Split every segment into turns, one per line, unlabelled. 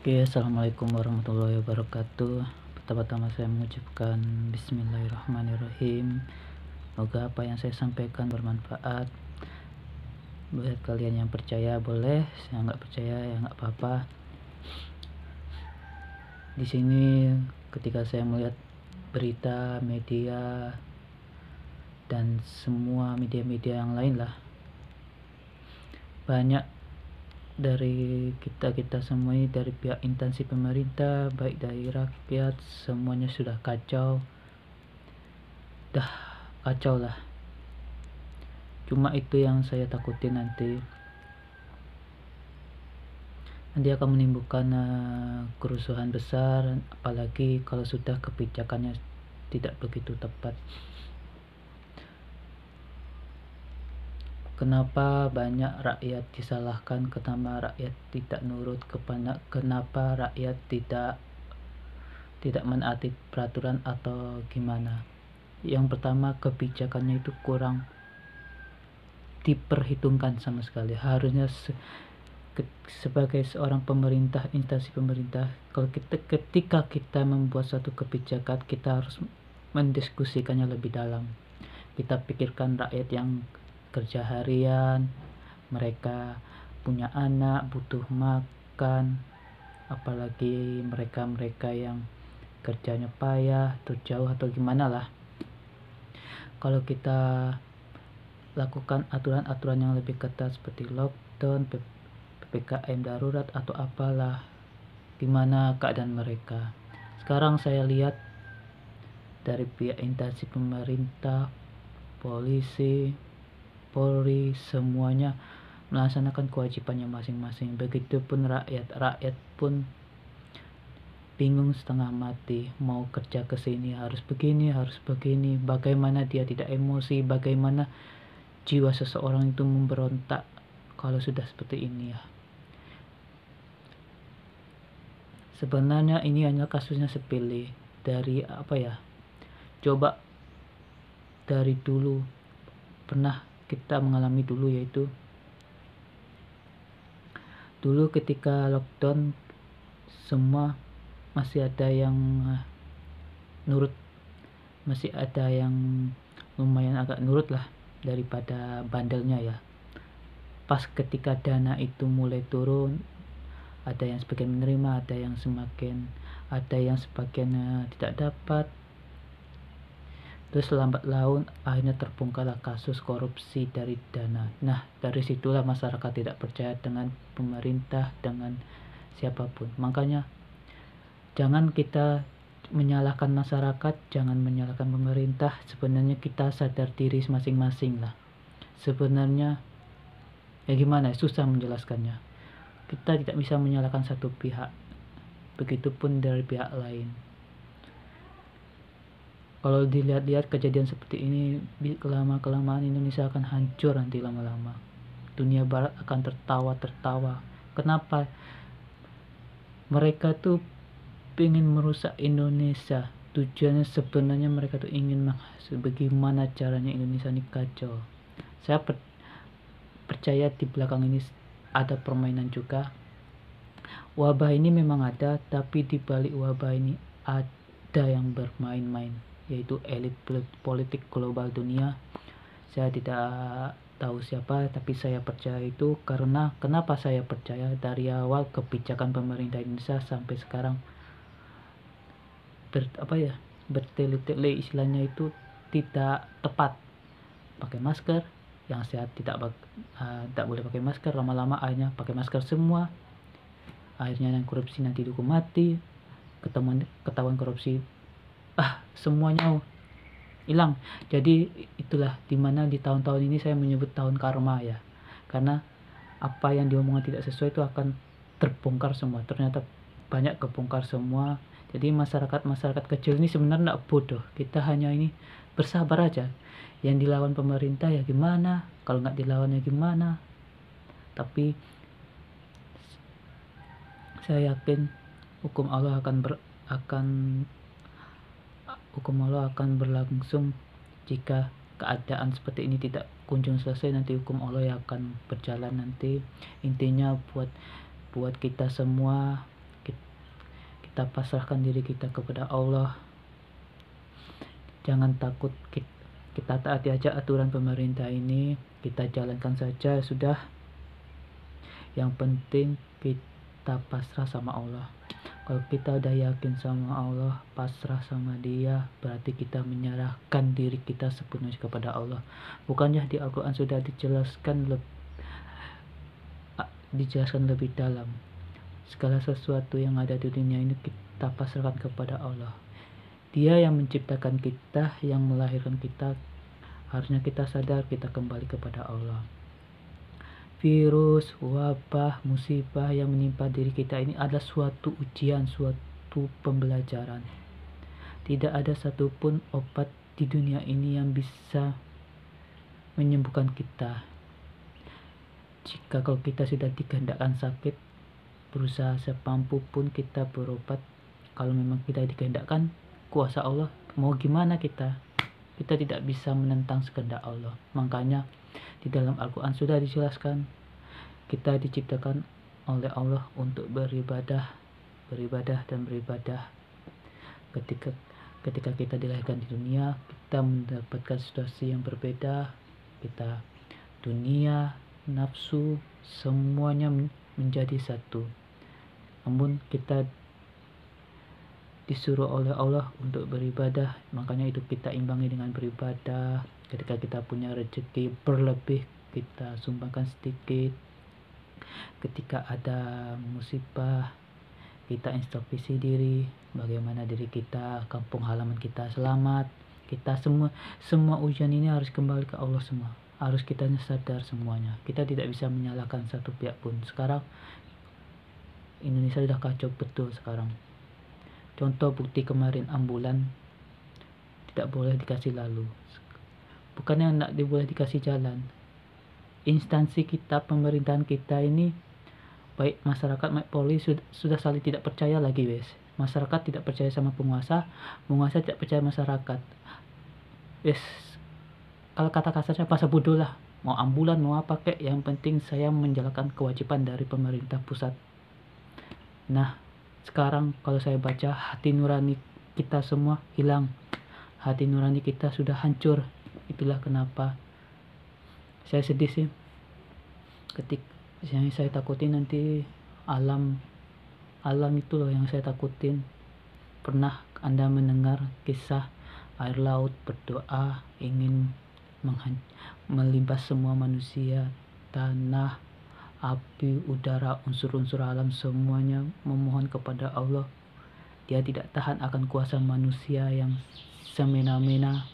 Oke, assalamualaikum warahmatullahi wabarakatuh. Pertama-tama saya mengucapkan Bismillahirrahmanirrahim. Semoga apa yang saya sampaikan bermanfaat. Buat kalian yang percaya boleh, yang nggak percaya ya nggak apa-apa. Di sini ketika saya melihat berita media dan semua media-media yang lain lah, banyak dari kita semua ini, dari pihak instansi pemerintah baik dari rakyat, semuanya sudah kacau, dah kacau lah. Cuma itu yang saya takutin, nanti akan menimbulkan kerusuhan besar, apalagi kalau sudah kebijakannya tidak begitu tepat. Kenapa banyak rakyat disalahkan, kenapa rakyat tidak nurut, kenapa rakyat tidak menaati peraturan atau gimana. Yang pertama, kebijakannya itu kurang diperhitungkan sama sekali. Harusnya sebagai seorang pemerintah, instansi pemerintah, kalau ketika kita membuat suatu kebijakan, kita harus mendiskusikannya lebih dalam. Kita pikirkan rakyat yang kerja harian, mereka punya anak, butuh makan, apalagi mereka yang kerjanya payah atau jauh atau gimana lah. Kalau kita lakukan aturan-aturan yang lebih ketat seperti lockdown, PPKM darurat atau apalah, gimana keadaan mereka. Sekarang saya lihat dari pihak instansi pemerintah, polisi, Polri, semuanya melaksanakan kewajibannya masing-masing. Begitupun rakyat pun bingung setengah mati, mau kerja ke sini harus begini, bagaimana dia tidak emosi, bagaimana jiwa seseorang itu memberontak kalau sudah seperti ini ya. Sebenarnya ini hanya kasusnya sepele, dari coba dari dulu pernah kita mengalami dulu, yaitu dulu ketika lockdown semua masih ada yang nurut, masih ada yang lumayan agak nurut lah daripada bandelnya ya. Pas ketika dana itu mulai turun, ada yang sebagian menerima, ada yang sebagian tidak dapat. Terus lambat laun akhirnya terbongkarlah kasus korupsi dari dana. Nah, dari situlah masyarakat tidak percaya dengan pemerintah, dengan siapapun. Makanya jangan kita menyalahkan masyarakat, jangan menyalahkan pemerintah. Sebenarnya kita sadar diri masing-masing lah. Sebenarnya ya gimana, susah menjelaskannya. Kita tidak bisa menyalahkan satu pihak, begitupun dari pihak lain. Kalau dilihat-lihat kejadian seperti ini, kelamaan Indonesia akan hancur nanti lama-lama. Dunia barat akan tertawa. Kenapa? Mereka tuh ingin merusak Indonesia. Tujuannya sebenarnya mereka tuh ingin bagaimana caranya Indonesia ini kacau. Saya percaya di belakang ini ada permainan juga. Wabah ini memang ada, tapi di balik wabah ini ada yang bermain-main, yaitu elit politik global dunia. Saya tidak tahu siapa, tapi saya percaya itu. Karena kenapa saya percaya? Dari awal kebijakan pemerintah Indonesia sampai sekarang bertele-tele, istilahnya itu tidak tepat. Pakai masker, yang sehat tidak boleh pakai masker, lama-lama akhirnya pakai masker semua. Akhirnya yang korupsi nanti dihukum mati, ketahuan korupsi, semuanya hilang. Jadi itulah dimana di tahun-tahun ini saya menyebut tahun karma ya, karena apa yang diomongkan tidak sesuai itu akan terbongkar semua. Ternyata banyak kebongkar semua. Jadi masyarakat kecil ini sebenarnya tidak bodoh, kita hanya ini bersabar aja. Yang dilawan pemerintah ya gimana, kalau nggak dilawan ya gimana. Tapi saya yakin hukum Allah akan berlangsung. Jika keadaan seperti ini tidak kunjung selesai, nanti hukum Allah akan berjalan nanti. Intinya buat kita semua, kita pasrahkan diri kita kepada Allah. Jangan takut, kita taati aja aturan pemerintah ini, kita jalankan saja sudah. Yang penting kita pasrah sama Allah. Kalau kita udah yakin sama Allah, pasrah sama Dia, berarti kita menyerahkan diri kita sepenuhnya kepada Allah. Bukannya di Al-Quran sudah dijelaskan lebih dalam, segala sesuatu yang ada di dunia ini kita pasrahkan kepada Allah. Dia yang menciptakan kita, yang melahirkan kita. Harusnya kita sadar, kita kembali kepada Allah. Virus, wabah, musibah yang menimpa diri kita ini adalah suatu ujian, suatu pembelajaran. Tidak ada satupun obat di dunia ini yang bisa menyembuhkan kita. Jika kalau kita sudah dikehendakkan sakit, berusaha sepampu pun kita berobat. Kalau memang kita dikehendakkan, kuasa Allah, mau gimana kita tidak bisa menentang kehendak Allah. Makanya di dalam Al-Quran sudah dijelaskan, kita diciptakan oleh Allah untuk beribadah. Ketika kita dilahirkan di dunia, kita mendapatkan situasi yang berbeda. Kita dunia, nafsu, semuanya menjadi satu. Namun kita disuruh oleh Allah untuk beribadah, makanya itu kita imbangi dengan beribadah. Ketika kita punya rezeki berlebih, kita sumbangkan sedikit. Ketika ada musibah, kita introspeksi diri, bagaimana diri kita, kampung halaman kita selamat. Kita semua ujian ini harus kembali ke Allah semua. Harus kita sadar semuanya. Kita tidak bisa menyalahkan satu pihak pun. Sekarang Indonesia sudah kacau betul sekarang. Contoh bukti kemarin, ambulan tidak boleh dikasih lalu. Bukannya tidak boleh dikasih jalan. Instansi kita, pemerintahan kita ini, baik masyarakat, baik polisi, sudah saling tidak percaya lagi, wes. Masyarakat tidak percaya sama penguasa tidak percaya masyarakat. Wes, kalau kata kasarnya pasar bodoh lah. Mau ambulan, mau apa kek, yang penting saya menjalankan kewajiban dari pemerintah pusat. Nah, sekarang kalau saya baca, hati nurani kita semua hilang. Hati nurani kita sudah hancur. Itulah kenapa saya sedih sih. Yang saya takutin nanti alam itu loh yang saya takutin. Pernah Anda mendengar kisah air laut berdoa ingin melimpah semua manusia, tanah, api, udara, unsur-unsur alam semuanya memohon kepada Allah. Dia tidak tahan akan kuasa manusia yang semena-mena.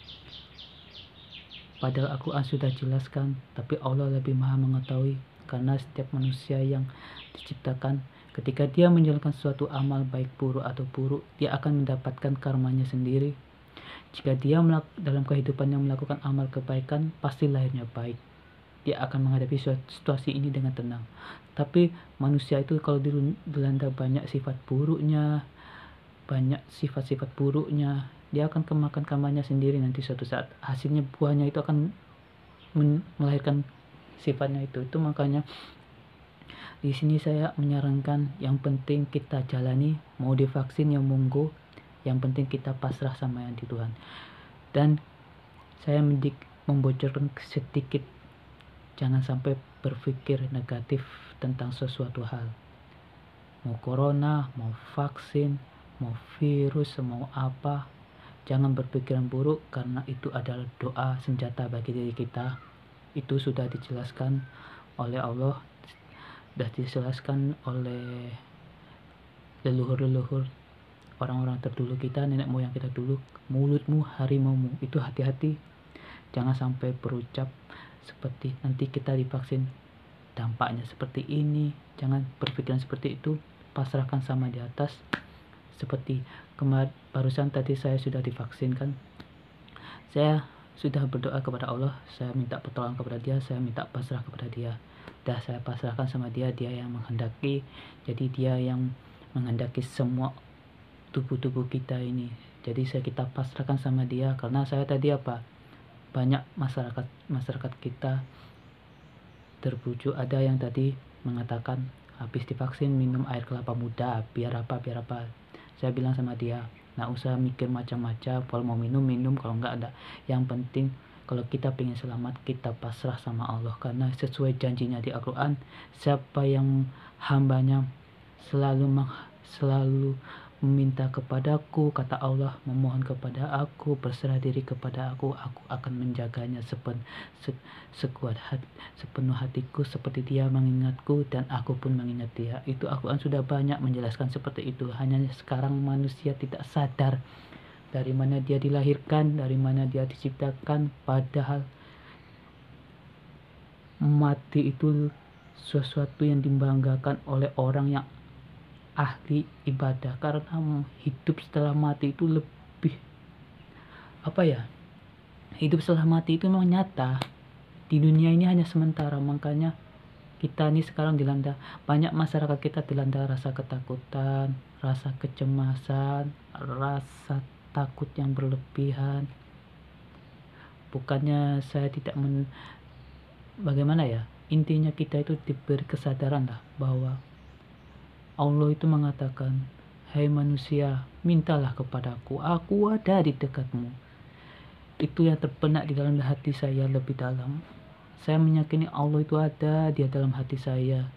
Padahal Al-Quran sudah jelaskan, tapi Allah lebih maha mengetahui. Karena setiap manusia yang diciptakan, ketika dia menjalankan suatu amal baik buruk atau buruk, dia akan mendapatkan karmanya sendiri. Jika dia dalam kehidupan yang melakukan amal kebaikan, pasti lahirnya baik. Dia akan menghadapi situasi ini dengan tenang. Tapi manusia itu kalau dilanda banyak sifat buruknya, dia akan kemakan karmanya sendiri nanti suatu saat. Hasilnya buahnya itu akan melahirkan sifatnya itu. Itu makanya di sini saya menyarankan yang penting kita jalani, mau divaksin ya monggo, yang penting kita pasrah sama yang di Tuhan. Dan saya membocorkan sedikit, jangan sampai berpikir negatif tentang sesuatu hal. Mau corona, mau vaksin, mau virus, mau apa, jangan berpikiran buruk, karena itu adalah doa senjata bagi diri kita. Itu sudah dijelaskan oleh Allah, sudah dijelaskan oleh leluhur orang-orang terdahulu kita, nenek moyang kita dulu. Mulutmu harimaumu, itu hati-hati, jangan sampai berucap seperti nanti kita divaksin dampaknya seperti ini. Jangan berpikiran seperti itu, pasrahkan sama di atas. Seperti barusan tadi saya sudah divaksin kan, saya sudah berdoa kepada Allah, saya minta pertolongan kepada Dia, saya minta pasrah kepada Dia. Dah saya pasrahkan sama Dia, Dia yang menghendaki. Jadi Dia yang menghendaki semua tubuh-tubuh kita ini. Jadi kita pasrahkan sama Dia. Karena saya tadi banyak masyarakat kita terbujuk. Ada yang tadi mengatakan habis divaksin minum air kelapa muda, biar apa. Saya bilang sama dia, nggak usah mikir macam-macam, kalau mau minum, kalau nggak ada. Yang penting kalau kita pengen selamat, kita pasrah sama Allah. Karena sesuai janjinya di Al-Quran, siapa yang hambanya selalu meminta kepadaku, kata Allah, memohon kepada aku, berserah diri kepada aku akan menjaganya sepenuh hatiku, seperti dia mengingatku dan aku pun mengingat dia. Itu Al-Quran sudah banyak menjelaskan seperti itu. Hanya sekarang manusia tidak sadar dari mana dia dilahirkan, dari mana dia diciptakan, padahal mati itu sesuatu yang dibanggakan oleh orang yang ahli ibadah, karena hidup setelah mati itu lebih hidup setelah mati itu memang nyata. Di dunia ini hanya sementara, makanya kita ini sekarang banyak masyarakat kita dilanda rasa ketakutan, rasa kecemasan, rasa takut yang berlebihan. Bukannya saya tidak bagaimana ya, intinya kita itu diberi kesadaran lah bahwa Allah itu mengatakan, hai manusia, mintalah kepadaku, aku ada di dekatmu. Itu yang terbenak di dalam hati saya lebih dalam. Saya meyakini Allah itu ada di dalam hati saya.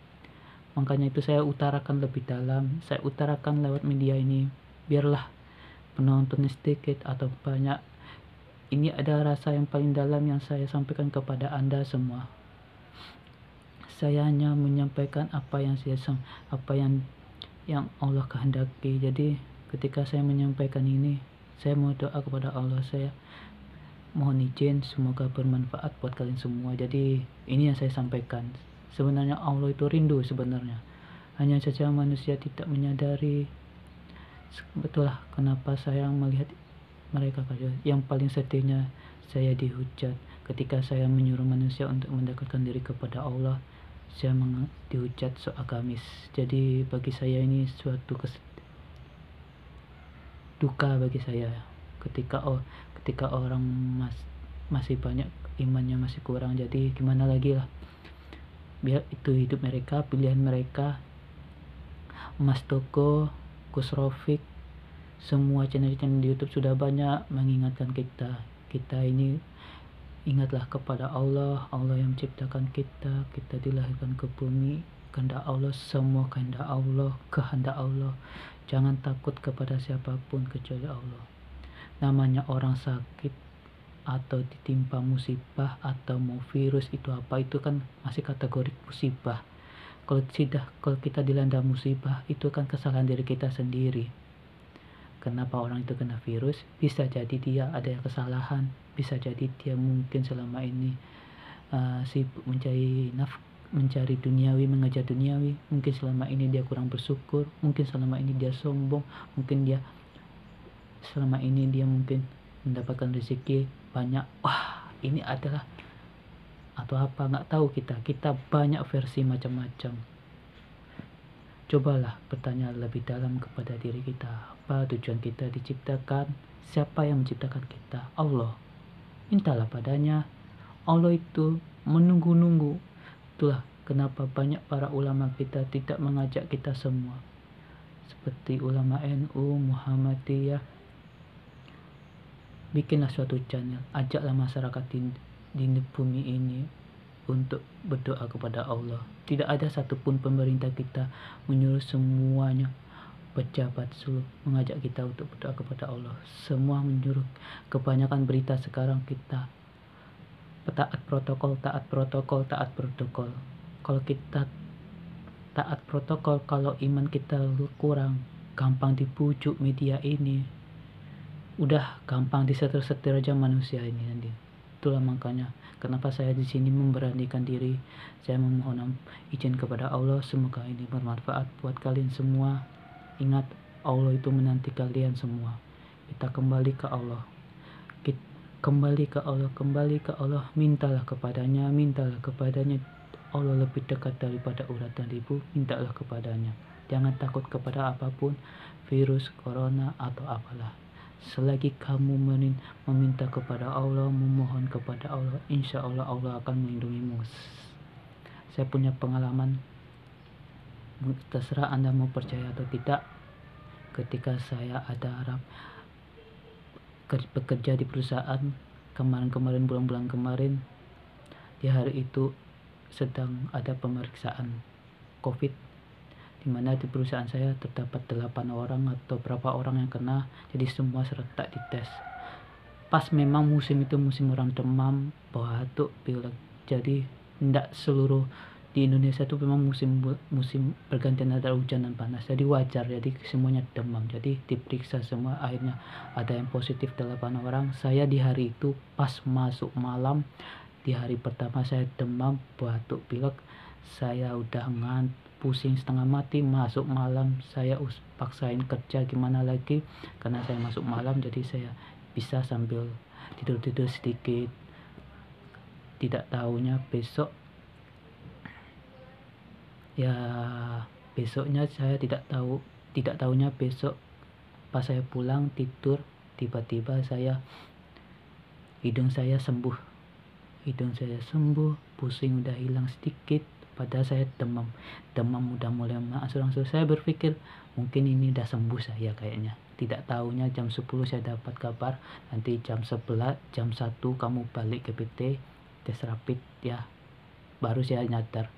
Makanya itu saya utarakan lebih dalam, saya utarakan lewat media ini. Biarlah penonton sedikit atau banyak, ini ada rasa yang paling dalam yang saya sampaikan kepada Anda semua. Saya hanya menyampaikan apa yang Allah kehendaki. Jadi ketika saya menyampaikan ini, saya mau doa kepada Allah, saya mohon izin semoga bermanfaat buat kalian semua. Jadi ini yang saya sampaikan. Sebenarnya Allah itu rindu sebenarnya, hanya saja manusia tidak menyadari. Betul lah kenapa saya melihat mereka kaya. Yang paling sedihnya saya dihujat ketika saya menyuruh manusia untuk mendekatkan diri kepada Allah. Saya dihujat so agamis. Jadi bagi saya ini suatu duka bagi saya ketika orang masih banyak imannya masih kurang. Jadi gimana lagi lah, biar itu hidup mereka, pilihan mereka. Mas Toko, Gus Rofik, semua channel-channel di YouTube sudah banyak mengingatkan kita ini ingatlah kepada Allah yang menciptakan kita dilahirkan ke bumi, kehendak Allah, semua kehendak Allah. Jangan takut kepada siapapun kecuali Allah. Namanya orang sakit atau ditimpa musibah atau mau virus itu apa, itu kan masih kategori musibah. Kalau kita dilanda musibah, itu kan kesalahan diri kita sendiri. Kenapa orang itu kena virus? Bisa jadi dia ada yang kesalahan, bisa jadi dia mungkin selama ini sibuk mencari duniawi, mengejar duniawi. Mungkin selama ini dia kurang bersyukur, mungkin selama ini dia sombong, mungkin selama ini dia mungkin mendapatkan rezeki banyak. Wah, ini adalah atau apa, nggak tahu. Kita banyak versi macam-macam. Cobalah bertanya lebih dalam kepada diri kita. Apa tujuan kita diciptakan? Siapa yang menciptakan kita? Allah. Mintalah padanya. Allah itu menunggu-nunggu. Itulah kenapa banyak para ulama kita tidak mengajak kita semua. Seperti ulama NU, Muhammadiyah. Bikinlah suatu channel. Ajaklah masyarakat di bumi ini untuk berdoa kepada Allah. Tidak ada satupun pemerintah kita menyuruh semuanya pejabat seluruh mengajak kita untuk berdoa kepada Allah. Semua menyuruh. Kebanyakan berita sekarang kita taat protokol. Kalau kita taat protokol, kalau iman kita kurang, gampang dibujuk media ini. Udah gampang disetir-setir aja manusia ini nanti. Itulah makanya kenapa saya di sini memberanikan diri. Saya memohon izin kepada Allah, semoga ini bermanfaat buat kalian semua. Ingat, Allah itu menanti kalian semua. Kita kembali ke Allah. Kembali ke Allah. Mintalah kepadanya. Allah lebih dekat daripada urat dan ibu. Mintalah kepadanya. Jangan takut kepada apapun, virus, corona atau apalah. Selagi kamu meminta kepada Allah, memohon kepada Allah, insya Allah Allah akan melindungimu. Saya punya pengalaman, terserah Anda mau percaya atau tidak. ketika saya ada bekerja di perusahaan kemarin bulan-bulan kemarin, di hari itu sedang ada pemeriksaan COVID, di mana di perusahaan saya terdapat 8 orang atau berapa orang yang kena, jadi semua serentak dites. Pas memang musim itu musim orang demam, batuk, pilek, jadi tidak seluruh di Indonesia itu memang musim pergantian antara hujan dan panas, jadi wajar, jadi semuanya demam. Jadi diperiksa semua, akhirnya ada yang positif 8 orang. Saya di hari itu pas masuk malam, di hari pertama saya demam, batuk, pilek, saya udah pusing setengah mati. Masuk malam saya paksain kerja, gimana lagi, karena saya masuk malam jadi saya bisa sambil tidur sedikit. Tidak tahunya besoknya saya tidak tahunya besok pas saya pulang tidur, tiba-tiba hidung saya sembuh, pusing udah hilang sedikit, padahal saya demam udah mulai masuk. Saya berpikir mungkin ini udah sembuh saya kayaknya. Tidak tahunya jam 10 saya dapat kabar, nanti jam 11, jam 1 kamu balik ke PT tes rapid ya. Baru saya nyadar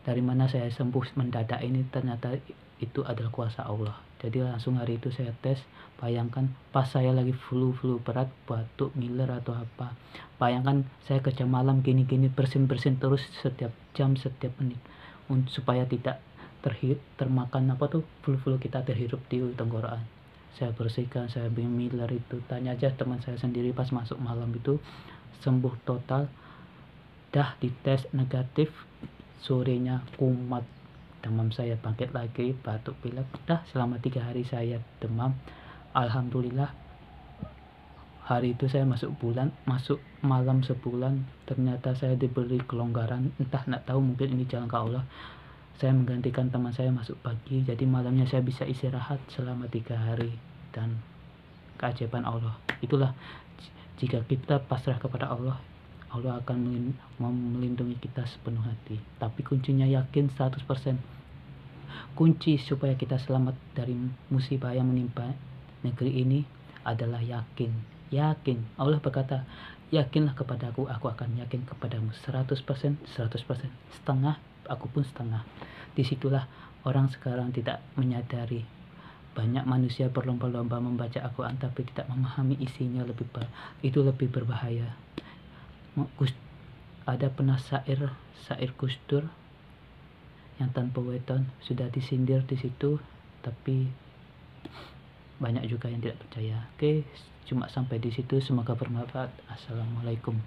dari mana saya sembuh mendadak ini, ternyata itu adalah kuasa Allah. Jadi langsung hari itu saya tes. Bayangkan pas saya lagi flu berat, batuk, ngiler atau apa, bayangkan saya kerja malam gini bersin terus setiap jam, setiap menit, supaya tidak termakan flu kita terhirup di tenggorokan. Saya bersihkan, saya ngiler itu. Tanya aja teman saya sendiri, pas masuk malam itu sembuh total. Dah dites negatif, sorenya kumat, demam saya bangkit lagi, batuk pilek. Dah selama 3 hari saya demam. Alhamdulillah hari itu saya masuk malam sebulan. Ternyata saya diberi kelonggaran, entah nak tahu, mungkin ini jalan ke Allah. Saya menggantikan teman saya masuk pagi, jadi malamnya saya bisa istirahat selama 3 hari. Dan keajaiban Allah itulah, jika kita pasrah kepada Allah, Allah akan melindungi kita sepenuh hati. Tapi kuncinya yakin 100%. Kunci supaya kita selamat dari musibah yang menimpa negeri ini adalah yakin. Allah berkata, yakinlah kepadaku, aku akan yakin kepadamu 100%. Setengah, aku pun setengah. Disitulah orang sekarang tidak menyadari. Banyak manusia berlomba-lomba membaca Al-Quran tapi tidak memahami isinya, itu lebih berbahaya. Ada pernah syair Gus Dur yang tanpa weton sudah disindir di situ, tapi banyak juga yang tidak percaya. Oke, cuma sampai di situ, semoga bermanfaat. Assalamualaikum.